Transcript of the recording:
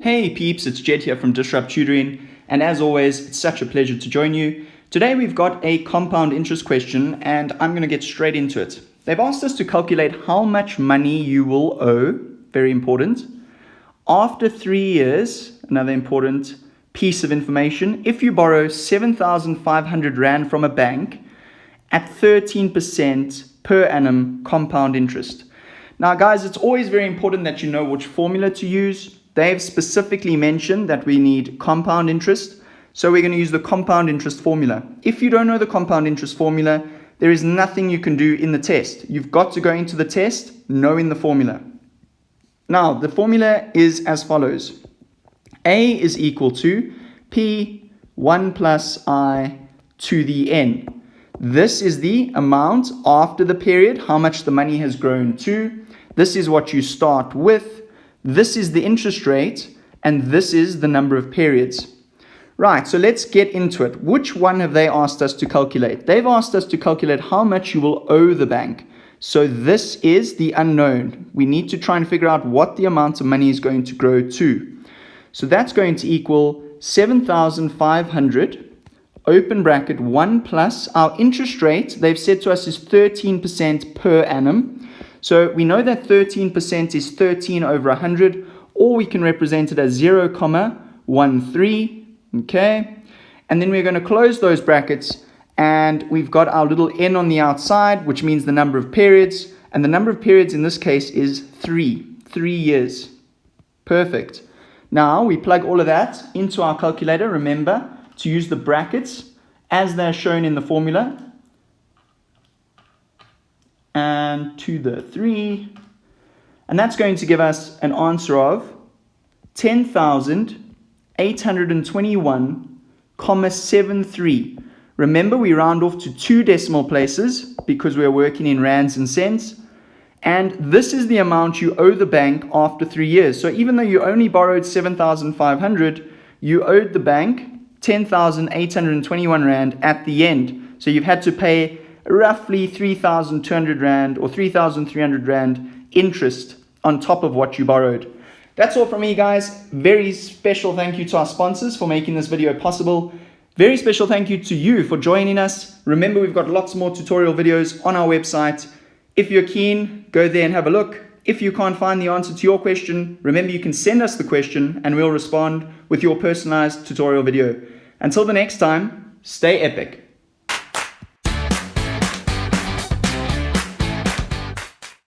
Hey peeps, it's Jedd here from Disrupt Tutoring, and as always, it's such a pleasure to join you. Today we've got a compound interest question, and I'm going to get straight into it. They've asked us to calculate how much money you will owe, very important, after 3 years, another important piece of information, if you borrow 7,500 Rand from a bank at 13% per annum compound interest. Now guys, it's always very important that you know which formula to use. They've specifically mentioned that we need compound interest, so we're going to use the compound interest formula. If you don't know the compound interest formula, there is nothing you can do in the test. You've got to go into the test knowing the formula. Now, the formula is as follows. A is equal to P1 plus I to the N. This is the amount after the period, how much the money has grown to. This is what you start with. This is the interest rate, and this is the number of periods. Right, so let's get into it. Which one have they asked us to calculate? They've asked us to calculate how much you will owe the bank. So this is the unknown. We need to try and figure out what the amount of money is going to grow to. So that's going to equal 7,500, open bracket, 1 plus our interest rate, they've said to us, is 13% per annum. So we know that 13% is 13 over 100, or we can represent it as 0,13, okay? And then we're going to close those brackets, and we've got our little n on the outside, which means the number of periods, and the number of periods in this case is 3 years. Perfect. Now we plug all of that into our calculator. Remember to use the brackets as they're shown in the formula. And to the 3, and that's going to give us an answer of 10,821,73. Remember, we round off to 2 decimal places because we're working in rands and cents, and this is the amount you owe the bank after 3 years. So even though you only borrowed 7,500, you owed the bank 10,821 Rand at the end. So you've had to pay roughly 3,200 Rand or 3,300 Rand interest on top of what you borrowed. That's all from me, guys. Very special thank you to our sponsors for making this video possible. Very special thank you to you for joining us. Remember, we've got lots more tutorial videos on our website. If you're keen, go there and have a look. If you can't find the answer to your question, remember you can send us the question and we'll respond with your personalized tutorial video. Until the next time, stay epic.